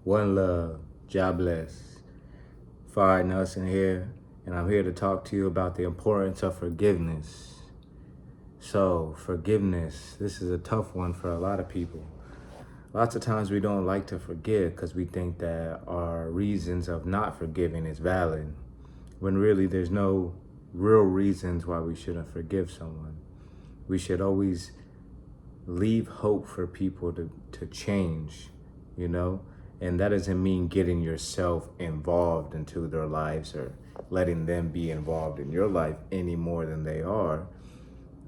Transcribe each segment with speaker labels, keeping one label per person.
Speaker 1: One love, God bless. Fire Nelson here, and I'm here to talk to you about the importance of forgiveness. So, forgiveness, this is a tough one for a lot of people. Lots of times we don't like to forgive because we think that our reasons of not forgiving is valid, when really there's no real reasons why we shouldn't forgive someone. We should always leave hope for people to change, you know? And that doesn't mean getting yourself involved into their lives or letting them be involved in your life any more than they are.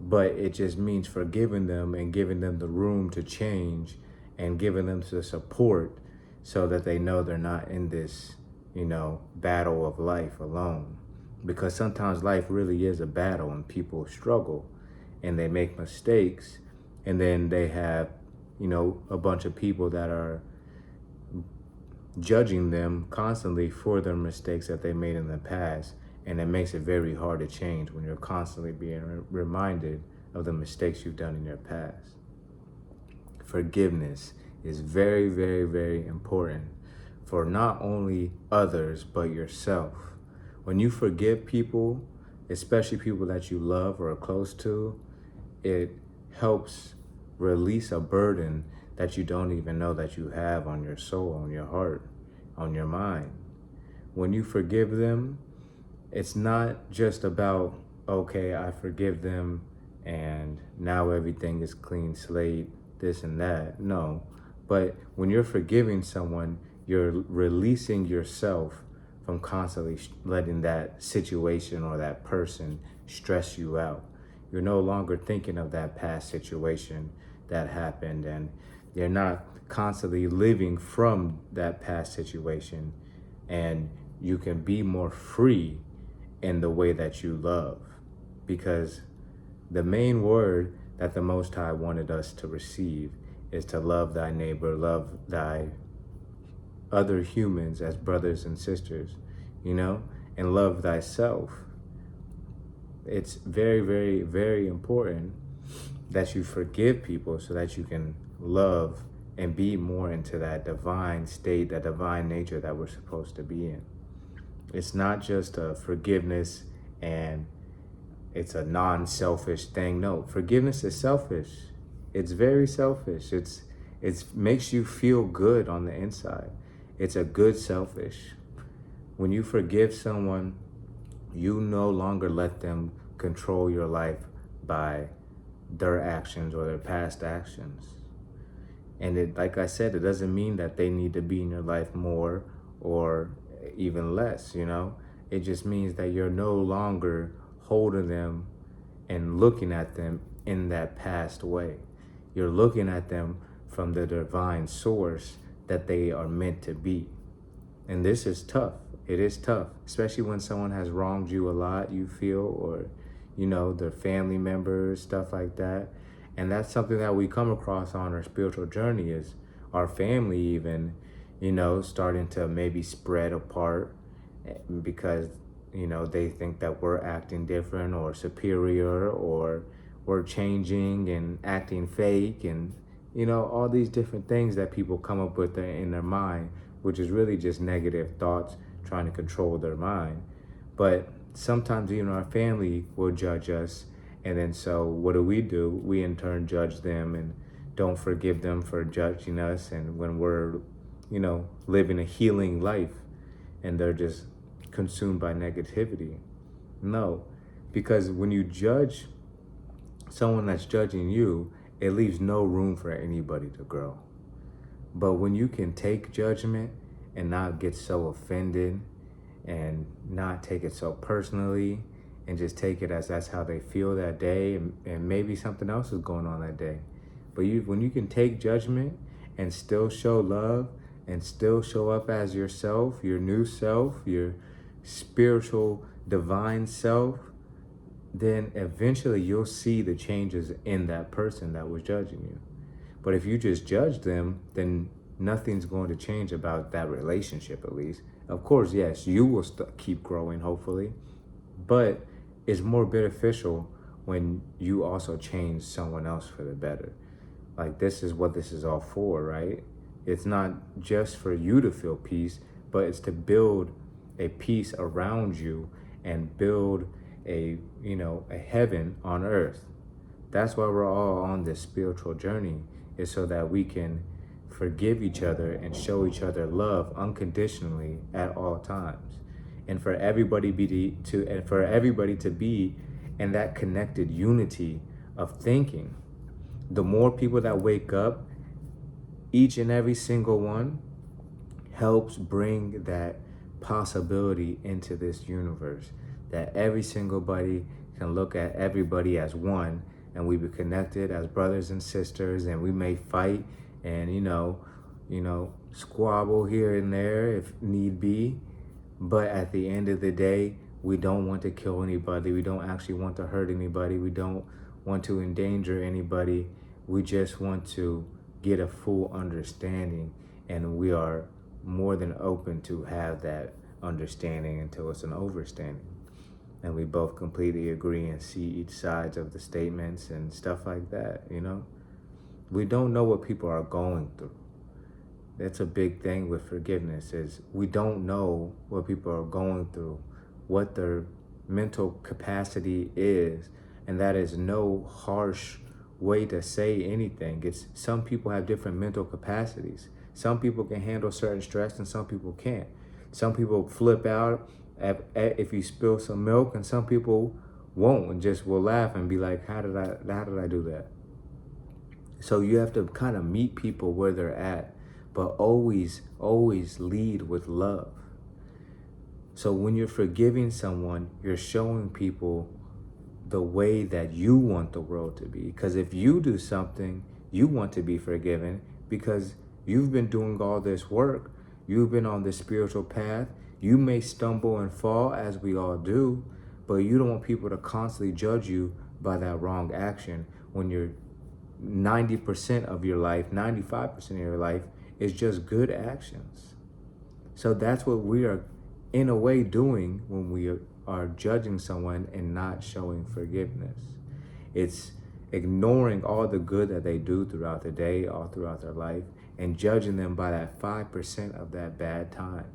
Speaker 1: But it just means forgiving them and giving them the room to change and giving them the support so that they know they're not in this, battle of life alone. Because sometimes life really is a battle and people struggle and they make mistakes, and then they have, a bunch of people that are judging them constantly for their mistakes that they made in the past. And it makes it very hard to change when you're constantly being reminded of the mistakes you've done in your past. Forgiveness is very, very, very important for not only others, but yourself. When you forgive people, especially people that you love or are close to, it helps release a burden that you don't even know that you have on your soul, on your heart, on your mind. When you forgive them, it's not just about, okay, I forgive them and now everything is clean slate, this and that. No, but when you're forgiving someone, you're releasing yourself from constantly letting that situation or that person stress you out. You're no longer thinking of that past situation that happened, and you're not constantly living from that past situation, and you can be more free in the way that you love. Because the main word that the Most High wanted us to receive is to love thy neighbor, love thy other humans as brothers and sisters, and love thyself. It's very, very, very important that you forgive people so that you can love and be more into that divine state, that divine nature that we're supposed to be in. It's not just a forgiveness and it's a non-selfish thing. No, forgiveness is selfish. It's very selfish. It makes you feel good on the inside. It's a good selfish. When you forgive someone, you no longer let them control your life by their actions or their past actions. And it, like I said, it doesn't mean that they need to be in your life more or even less, It just means that you're no longer holding them and looking at them in that past way. You're looking at them from the divine source that they are meant to be. And this is tough. It is tough, especially when someone has wronged you a lot, you feel, or, their family members, stuff like that. And that's something that we come across on our spiritual journey is our family even, starting to maybe spread apart because, they think that we're acting different or superior or we're changing and acting fake and, all these different things that people come up with in their mind, which is really just negative thoughts trying to control their mind. But sometimes even our family will judge us. And then so what do? We in turn judge them and don't forgive them for judging us. And when we're, living a healing life and they're just consumed by negativity. No, because when you judge someone that's judging you, it leaves no room for anybody to grow. But when you can take judgment and not get so offended and not take it so personally and just take it as that's how they feel that day, and maybe something else is going on that day. But when you can take judgment and still show love and still show up as yourself, your new self, your spiritual divine self, then eventually you'll see the changes in that person that was judging you. But if you just judge them, then nothing's going to change about that relationship, at least. Of course, yes, you will keep growing, hopefully, but it's more beneficial when you also change someone else for the better. Like, this is what this is all for, right? It's not just for you to feel peace, but it's to build a peace around you and build a heaven on earth. That's why we're all on this spiritual journey, is so that we can forgive each other and show each other love unconditionally at all times. And for everybody to be in that connected unity of thinking. The more people that wake up, each and every single one helps bring that possibility into this universe, that every single body can look at everybody as one, and we be connected as brothers and sisters, and we may fight and squabble here and there if need be, but at the end of the day, we don't want to kill anybody. We don't actually want to hurt anybody. We don't want to endanger anybody. We just want to get a full understanding, and we are more than open to have that understanding until it's an overstanding. And we both completely agree and see each sides of the statements and stuff like that, We don't know what people are going through. That's a big thing with forgiveness, is we don't know what people are going through, what their mental capacity is, and that is no harsh way to say anything. It's some people have different mental capacities. Some people can handle certain stress and some people can't. Some people flip out if you spill some milk, and some people won't and just will laugh and be like, how did I do that? So you have to kind of meet people where they're at, but always lead with love. So when you're forgiving someone, you're showing people the way that you want the world to be. Because if you do something, you want to be forgiven because you've been doing all this work. You've been on this spiritual path. You may stumble and fall, as we all do, but you don't want people to constantly judge you by that wrong action when you're 90% of your life, 95% of your life is just good actions. So that's what we are, in a way, doing when we are judging someone and not showing forgiveness. It's ignoring all the good that they do throughout the day, all throughout their life, and judging them by that 5% of that bad time.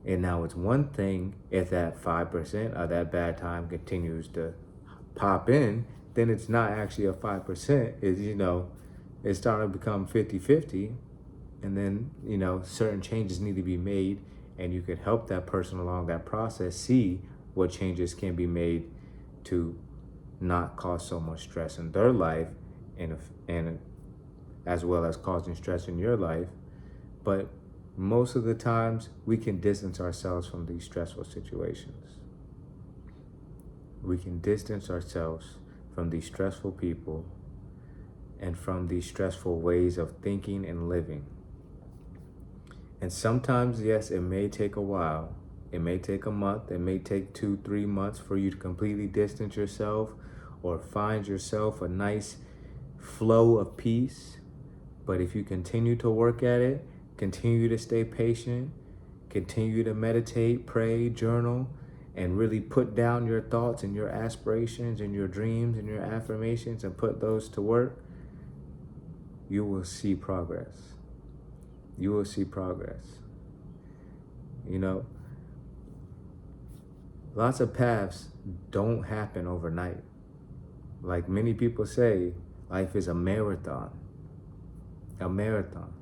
Speaker 1: And now it's one thing if that 5% of that bad time continues to pop in, then it's not actually a 5%. It's starting to become 50-50. And then, certain changes need to be made, and you could help that person along that process see what changes can be made to not cause so much stress in their life, and as well as causing stress in your life. But most of the times we can distance ourselves from these stressful situations. We can distance ourselves from these stressful people and from these stressful ways of thinking and living. And sometimes, yes, it may take a while. It may take a month. It may take 2-3 months for you to completely distance yourself or find yourself a nice flow of peace. But if you continue to work at it, continue to stay patient, continue to meditate, pray, journal, and really put down your thoughts and your aspirations and your dreams and your affirmations and put those to work, you will see progress. You will see progress. Lots of paths don't happen overnight. Like many people say, life is a marathon. A marathon.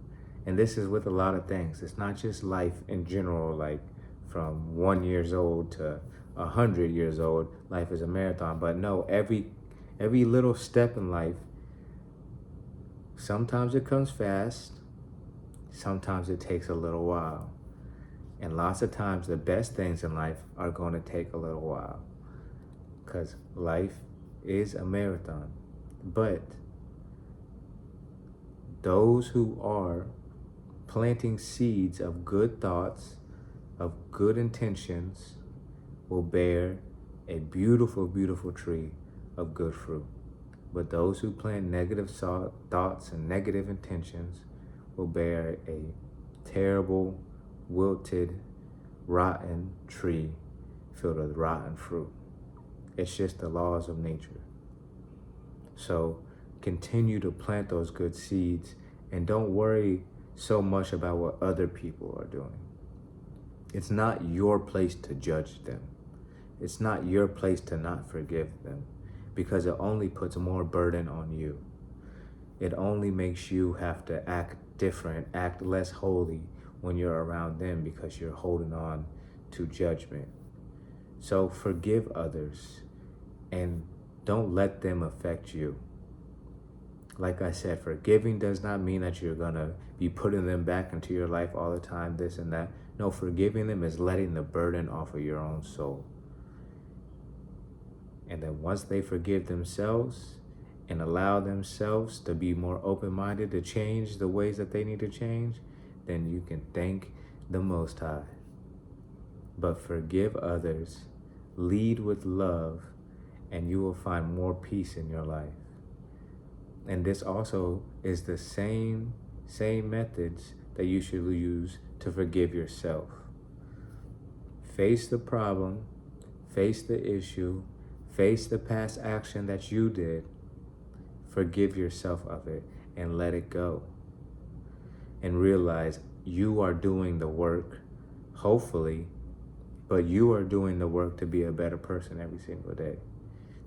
Speaker 1: And this is with a lot of things. It's not just life in general, like from 1 year old to 100 years old, life is a marathon. But no, every little step in life, sometimes it comes fast, sometimes it takes a little while. And lots of times the best things in life are going to take a little while, because life is a marathon. But those who are planting seeds of good thoughts, of good intentions, will bear a beautiful, beautiful tree of good fruit. But those who plant negative thoughts and negative intentions will bear a terrible, wilted, rotten tree filled with rotten fruit. It's just the laws of nature. So continue to plant those good seeds And don't worry so much about what other people are doing. It's not your place to judge them. It's not your place to not forgive them, because it only puts more burden on you. It only makes you have to act different, act less holy when you're around them, because you're holding on to judgment. So forgive others and don't let them affect you. Like I said, forgiving does not mean that you're gonna be putting them back into your life all the time, this and that. No, forgiving them is letting the burden off of your own soul. And then once they forgive themselves and allow themselves to be more open-minded to change the ways that they need to change, then you can thank the Most High. But forgive others, lead with love, and you will find more peace in your life. And this also is the same methods that you should use to forgive yourself. Face the problem, face the issue, face the past action that you did, forgive yourself of it, and let it go. And realize you are doing the work, hopefully, but you are doing the work to be a better person every single day.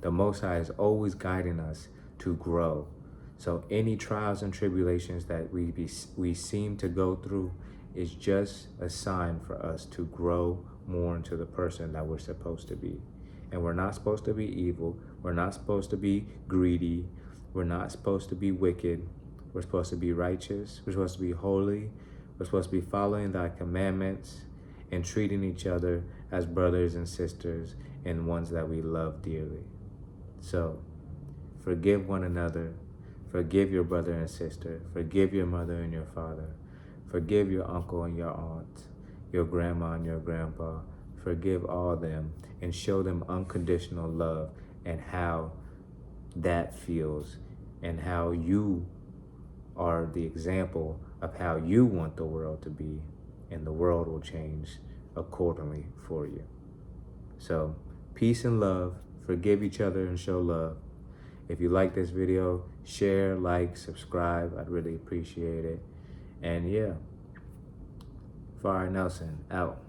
Speaker 1: The Most High is always guiding us to grow. So any trials and tribulations that we seem to go through is just a sign for us to grow more into the person that we're supposed to be. And we're not supposed to be evil. We're not supposed to be greedy. We're not supposed to be wicked. We're supposed to be righteous. We're supposed to be holy. We're supposed to be following thy commandments and treating each other as brothers and sisters and ones that we love dearly. So forgive one another. Forgive your brother and sister. Forgive your mother and your father. Forgive your uncle and your aunt, your grandma and your grandpa. Forgive all them and show them unconditional love, and how that feels, and how you are the example of how you want the world to be, and the world will change accordingly for you. So peace and love. Forgive each other and show love. If you like this video, share, like, subscribe. I'd really appreciate it. And yeah, Fire Nelson out.